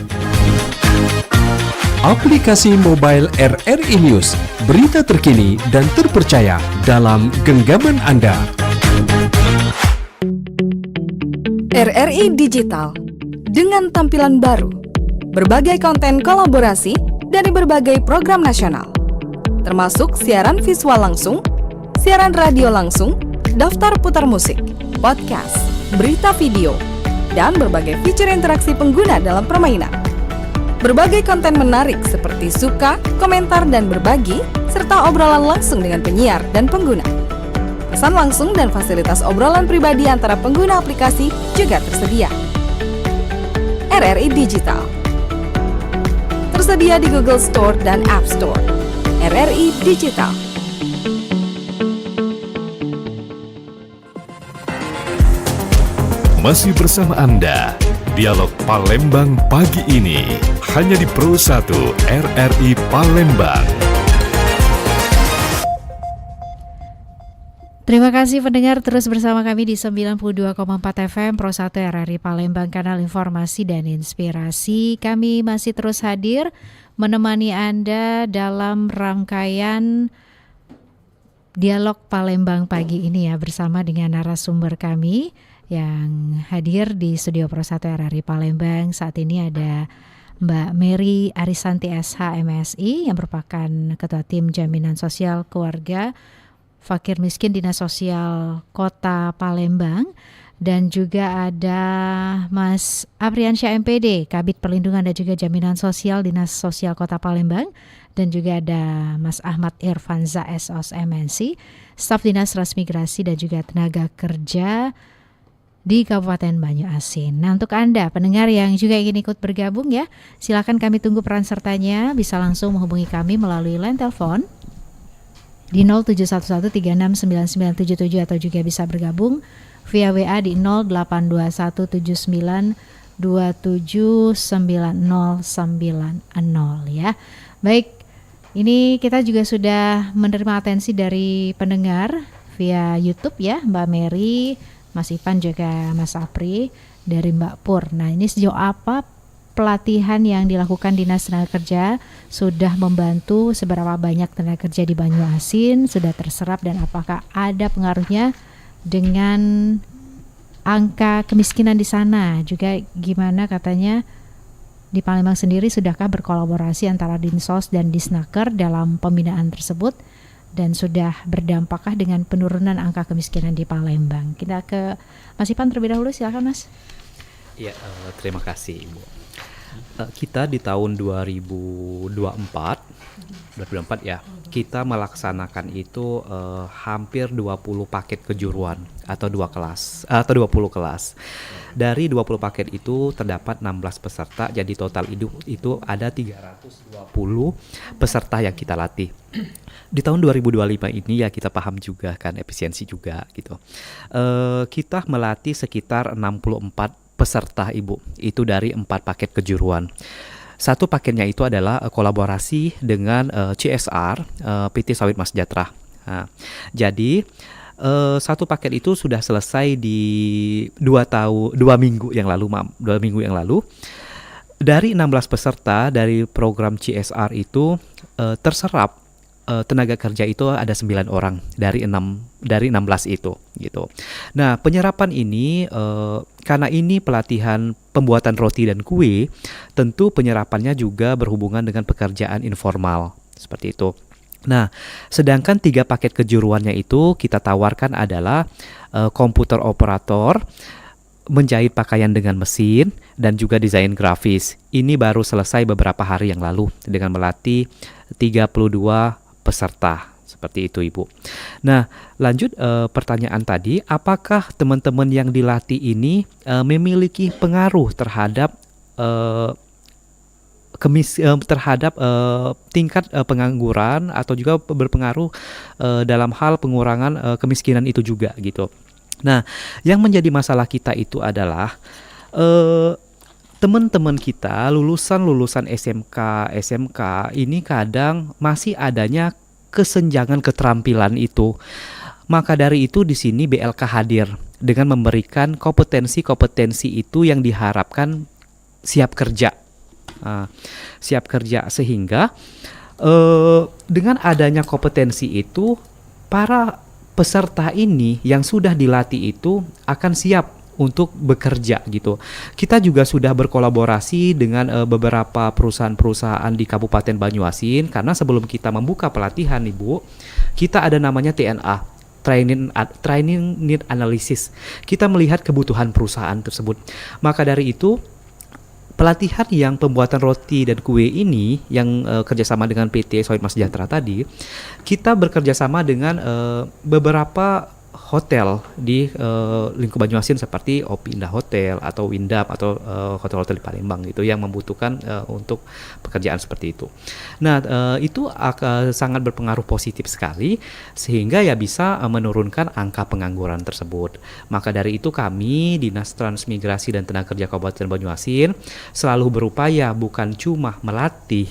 Aplikasi mobile RRI News, berita terkini dan terpercaya dalam genggaman Anda. RRI Digital dengan tampilan baru, berbagai konten kolaborasi dari berbagai program nasional, termasuk siaran visual langsung, siaran radio langsung, daftar putar musik, podcast, berita video, dan berbagai fitur interaksi pengguna dalam permainan. Berbagai konten menarik seperti suka, komentar, dan berbagi, serta obrolan langsung dengan penyiar dan pengguna. Pesan langsung dan fasilitas obrolan pribadi antara pengguna aplikasi juga tersedia. RRI Digital tersedia di Google Store dan App Store. RRI Digital. Masih bersama Anda, Dialog Palembang pagi ini, hanya di Pro 1 RRI Palembang. Terima kasih pendengar terus bersama kami di 92,4 FM Pro 1 RRI Palembang, kanal informasi dan inspirasi. Kami masih terus hadir menemani Anda dalam rangkaian Dialog Palembang pagi ini ya, bersama dengan narasumber kami yang hadir di studio Pro 1 RRI Palembang. Saat ini ada Mbak Mary Arisanti SH MSI yang merupakan Ketua Tim Jaminan Sosial Keluarga Fakir Miskin Dinas Sosial Kota Palembang, dan juga ada Mas Apriansyah MPD Kabid Perlindungan dan juga Jaminan Sosial Dinas Sosial Kota Palembang, dan juga ada Mas Ahmad Irfanza SOS MNC, staf Dinas Transmigrasi dan juga Tenaga Kerja di Kabupaten Banyuasin. Nah, untuk Anda pendengar yang juga ingin ikut bergabung ya, silakan kami tunggu peran sertanya. Bisa langsung menghubungi kami melalui line telepon di 0711369977 atau juga bisa bergabung via WA di 082179279090 ya. Baik, ini kita juga sudah menerima atensi dari pendengar via YouTube ya, Mbak Mary, Mas Ipan juga Mas Apri dari Mbak Pur. Nah, ini sejauh apa pelatihan yang dilakukan Dinas Tenaga Kerja sudah membantu seberapa banyak tenaga kerja di Banyuasin sudah terserap, dan apakah ada pengaruhnya dengan angka kemiskinan di sana? Juga gimana katanya di Palembang sendiri sudahkah berkolaborasi antara Dinsos dan Disnaker dalam pembinaan tersebut? Dan sudah berdampakkah dengan penurunan angka kemiskinan di Palembang? Kita ke Mas Ipan terlebih dahulu, silakan Mas. Ya, terima kasih Ibu. Kita di tahun 2024 ya, kita melaksanakan itu hampir 20 paket kejuruan atau 20 kelas. Dari 20 paket itu terdapat 16 peserta, jadi total itu ada 320 peserta yang kita latih. Di tahun 2025 ini ya kita paham juga kan, efisiensi juga gitu. Kita melatih sekitar 64 peserta Ibu, itu dari 4 paket kejuruan. Satu paketnya itu adalah kolaborasi dengan CSR PT Sawit Mas Sejahtera. Nah, jadi satu paket itu sudah selesai di 2 minggu yang lalu. dari 16 peserta dari program CSR itu terserap tenaga kerja itu ada 9 orang dari 16 itu gitu. Nah, penyerapan ini karena ini pelatihan pembuatan roti dan kue, tentu penyerapannya juga berhubungan dengan pekerjaan informal seperti itu. Nah, sedangkan 3 paket kejuruannya itu kita tawarkan adalah komputer operator, menjahit pakaian dengan mesin, dan juga desain grafis. Ini baru selesai beberapa hari yang lalu dengan melatih 32 peserta. Seperti itu, Ibu. Nah, lanjut pertanyaan tadi, apakah teman-teman yang dilatih ini memiliki pengaruh terhadap tingkat pengangguran atau juga berpengaruh dalam hal pengurangan kemiskinan itu juga gitu. Nah, yang menjadi masalah kita itu adalah teman-teman kita lulusan SMK ini kadang masih adanya kesenjangan keterampilan itu. Maka dari itu di sini BLK hadir dengan memberikan kompetensi-kompetensi itu yang diharapkan siap kerja. Siap kerja sehingga dengan adanya kompetensi itu para peserta ini yang sudah dilatih itu akan siap untuk bekerja gitu. Kita juga sudah berkolaborasi dengan beberapa perusahaan-perusahaan di Kabupaten Banyuasin karena sebelum kita membuka pelatihan, Ibu, kita ada namanya TNA, Training Need Analysis. Kita melihat kebutuhan perusahaan tersebut. Maka dari itu pelatihan yang pembuatan roti dan kue ini yang kerjasama dengan PT Sohibah Sejahtera tadi, kita bekerjasama dengan beberapa hotel di lingkup Banyuasin seperti Opindah Hotel atau Windap atau hotel-hotel di Palembang gitu yang membutuhkan untuk pekerjaan seperti itu. Nah, itu sangat berpengaruh positif sekali sehingga ya bisa menurunkan angka pengangguran tersebut. Maka dari itu kami Dinas Transmigrasi dan Tenaga Kerja Kabupaten Banyuasin selalu berupaya bukan cuma melatih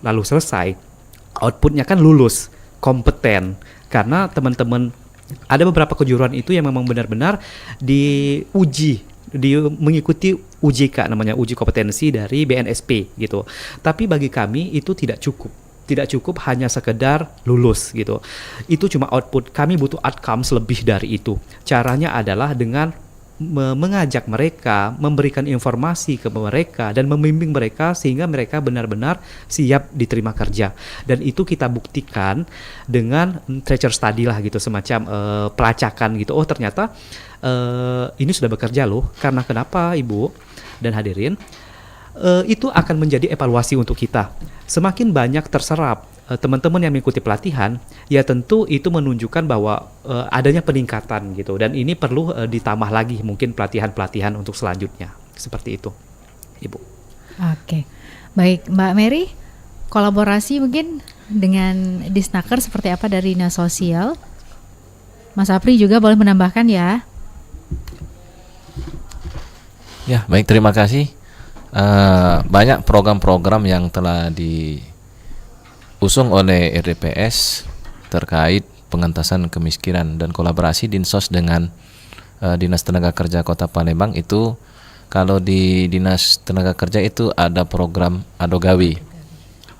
lalu selesai, outputnya kan lulus, kompeten. Karena teman-teman ada beberapa kejuruan itu yang memang benar-benar mengikuti UJK, namanya uji kompetensi dari BNSP gitu. Tapi bagi kami itu tidak cukup hanya sekedar lulus gitu. Itu cuma output, kami butuh outcomes lebih dari itu. Caranya adalah dengan mengajak mereka, memberikan informasi ke mereka dan membimbing mereka sehingga mereka benar-benar siap diterima kerja. Dan itu kita buktikan dengan treasure study lah gitu, semacam pelacakan gitu. Oh ternyata ini sudah bekerja loh. Karena kenapa Ibu dan hadirin? Itu akan menjadi evaluasi untuk kita. Semakin banyak terserap teman-teman yang mengikuti pelatihan, ya tentu itu menunjukkan bahwa adanya peningkatan gitu. Dan ini perlu ditambah lagi mungkin pelatihan-pelatihan untuk selanjutnya. Seperti itu, Ibu. Oke, baik Mbak Mary, kolaborasi mungkin dengan Disnaker seperti apa dari Dinas Sosial? Mas Apri juga boleh menambahkan ya. Ya, baik, terima kasih. Banyak program-program yang telah diusung oleh RDPS terkait pengentasan kemiskinan dan kolaborasi Dinsos dengan Dinas Tenaga Kerja Kota Palembang. Itu kalau di Dinas Tenaga Kerja itu ada program Adogawi.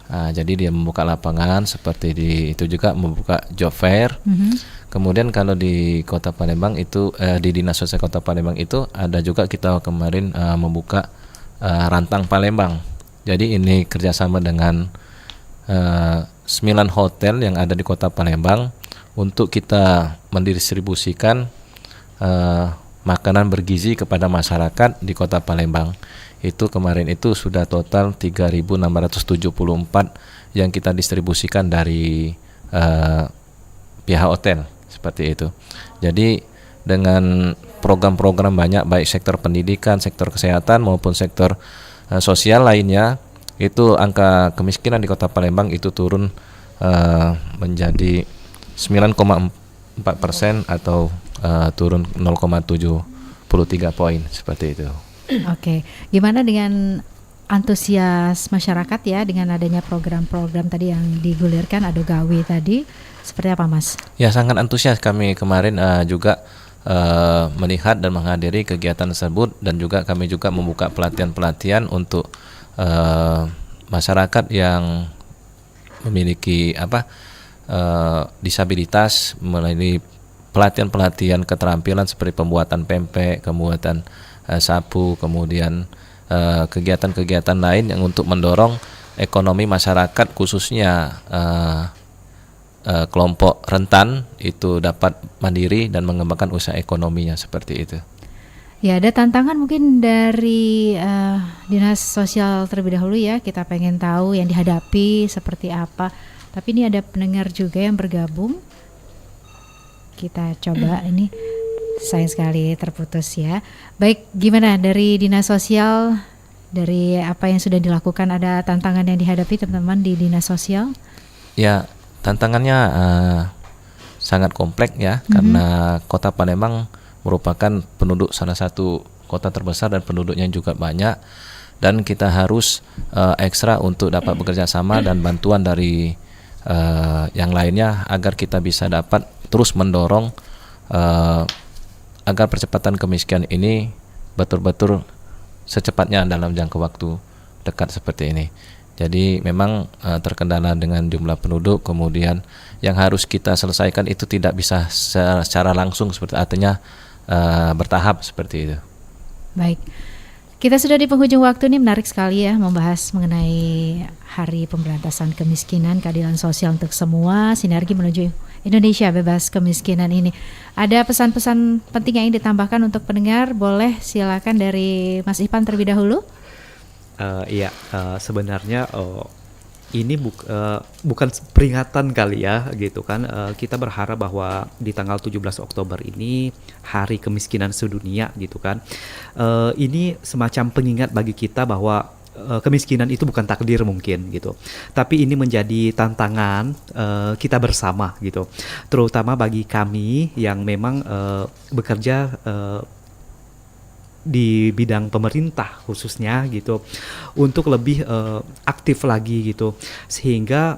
Jadi dia membuka lapangan seperti itu juga membuka job fair. Kemudian kalau di Kota Palembang itu di Dinas Sosial Kota Palembang itu ada juga kita kemarin membuka Rantang Palembang. Jadi ini kerjasama dengan 9 hotel yang ada di Kota Palembang untuk kita mendistribusikan makanan bergizi kepada masyarakat di Kota Palembang. Itu kemarin itu sudah total 3.674 yang kita distribusikan dari pihak hotel seperti itu. Jadi dengan program-program banyak baik sektor pendidikan, sektor kesehatan maupun sektor sosial lainnya, itu angka kemiskinan di Kota Palembang itu turun menjadi 9,4% atau turun 0,73 poin seperti itu. Oke, gimana dengan antusias masyarakat ya dengan adanya program-program tadi yang digulirkan Adogawi tadi, seperti apa Mas? Ya sangat antusias kami kemarin juga melihat dan menghadiri kegiatan tersebut, dan juga kami juga membuka pelatihan-pelatihan untuk masyarakat yang memiliki disabilitas melalui pelatihan-pelatihan keterampilan seperti pembuatan pempek, pembuatan sapu, kemudian kegiatan-kegiatan lain yang untuk mendorong ekonomi masyarakat, khususnya kelompok rentan itu dapat mandiri dan mengembangkan usaha ekonominya, seperti itu. Ya, ada tantangan mungkin dari Dinas Sosial terlebih dahulu ya, kita pengen tahu yang dihadapi seperti apa. Tapi ini ada pendengar juga yang bergabung. Kita coba ini, sayang sekali terputus ya. Baik, gimana dari Dinas Sosial, dari apa yang sudah dilakukan, ada tantangan yang dihadapi teman-teman di Dinas Sosial? Ya, tantangannya sangat kompleks ya, karena Kota Palembang merupakan penduduk salah satu kota terbesar dan penduduknya juga banyak, dan kita harus ekstra untuk dapat bekerja sama dan bantuan dari yang lainnya agar kita bisa dapat terus mendorong agar percepatan kemiskinan ini betul-betul secepatnya dalam jangka waktu dekat seperti ini. Jadi memang terkendala dengan jumlah penduduk, kemudian yang harus kita selesaikan itu tidak bisa secara langsung, seperti artinya bertahap seperti itu. Baik, kita sudah di penghujung waktu. Ini menarik sekali ya membahas mengenai Hari Pemberantasan Kemiskinan, keadilan sosial untuk semua, sinergi menuju Indonesia bebas kemiskinan ini. Ada pesan-pesan penting yang ingin ditambahkan untuk pendengar? Boleh, silakan dari Mas Ipan terlebih dahulu. Sebenarnya ini bukan peringatan kali ya gitu kan. Kita berharap bahwa di tanggal 17 Oktober ini Hari Kemiskinan Sedunia gitu kan. Ini semacam pengingat bagi kita bahwa kemiskinan itu bukan takdir mungkin gitu. Tapi ini menjadi tantangan kita bersama gitu. Terutama bagi kami yang memang bekerja di bidang pemerintah khususnya gitu, untuk lebih aktif lagi gitu, sehingga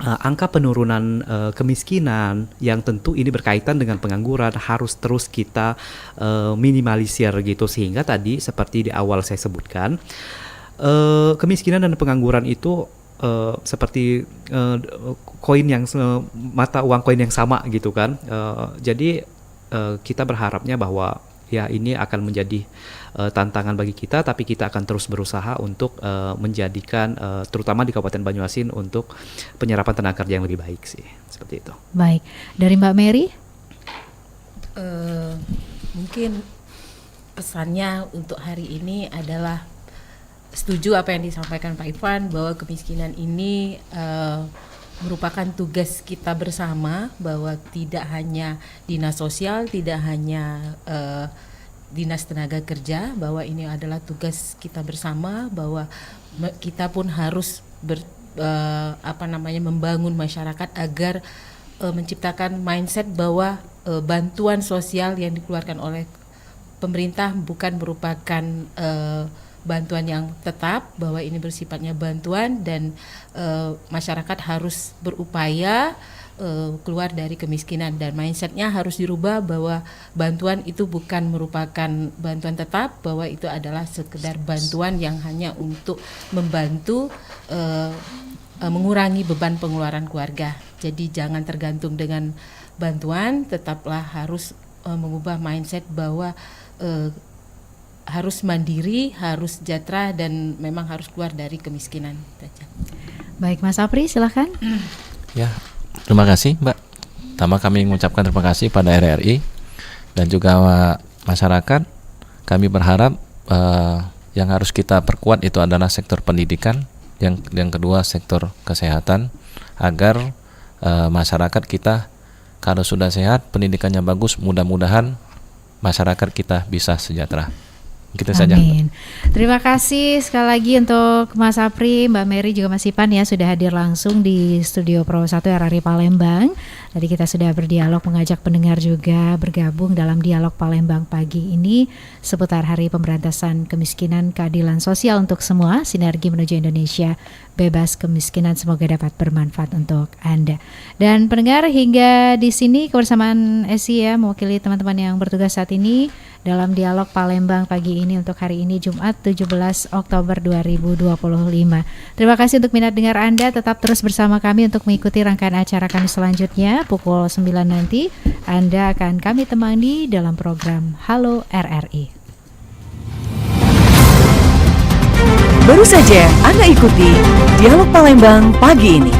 angka penurunan kemiskinan yang tentu ini berkaitan dengan pengangguran harus terus kita minimalisir gitu, sehingga tadi seperti di awal saya sebutkan, kemiskinan dan pengangguran itu seperti koin yang mata uang koin yang sama gitu kan. Jadi kita berharapnya bahwa ya ini akan menjadi tantangan bagi kita, tapi kita akan terus berusaha untuk menjadikan terutama di Kabupaten Banyuasin untuk penyerapan tenaga kerja yang lebih baik sih, seperti itu. Baik, dari Mbak Mary? Mungkin pesannya untuk hari ini adalah setuju apa yang disampaikan Pak Ivan, bahwa kemiskinan ini merupakan tugas kita bersama, bahwa tidak hanya Dinas Sosial, tidak hanya Dinas Tenaga Kerja, bahwa ini adalah tugas kita bersama, bahwa kita pun harus membangun masyarakat agar menciptakan mindset bahwa bantuan sosial yang dikeluarkan oleh pemerintah bukan merupakan bantuan yang tetap, bahwa ini bersifatnya bantuan, dan masyarakat harus berupaya keluar dari kemiskinan, dan mindsetnya harus dirubah bahwa bantuan itu bukan merupakan bantuan tetap, bahwa itu adalah sekedar bantuan yang hanya untuk membantu mengurangi beban pengeluaran keluarga. Jadi jangan tergantung dengan bantuan, tetaplah harus mengubah mindset bahwa harus mandiri, harus sejahtera, dan memang harus keluar dari kemiskinan. Baik, Mas Apri, silahkan. Ya, terima kasih Mbak. Pertama kami mengucapkan terima kasih pada RRI dan juga masyarakat. Kami berharap yang harus kita perkuat itu adalah sektor pendidikan, yang kedua sektor kesehatan, agar masyarakat kita kalau sudah sehat, pendidikannya bagus, mudah-mudahan masyarakat kita bisa sejahtera. Gitu saja. Amin. Terima kasih sekali lagi untuk Mas Apri, Mbak Mary, juga Mas Ipan ya sudah hadir langsung di studio Pro 1 RRI Palembang. Tadi kita sudah berdialog, mengajak pendengar juga bergabung dalam dialog Palembang pagi ini seputar Hari Pemberantasan Kemiskinan, Keadilan Sosial untuk semua, sinergi menuju Indonesia bebas kemiskinan. Semoga dapat bermanfaat untuk Anda. Dan pendengar, hingga di sini kebersamaan Esi ya, mewakili teman-teman yang bertugas saat ini dalam dialog Palembang pagi ini untuk hari ini Jumat 17 Oktober 2025. Terima kasih untuk minat dengar Anda. Tetap terus bersama kami untuk mengikuti rangkaian acara kami selanjutnya. Pukul 9 nanti Anda akan kami temani dalam program Halo RRI. Baru saja Anda ikuti Dialog Palembang pagi ini.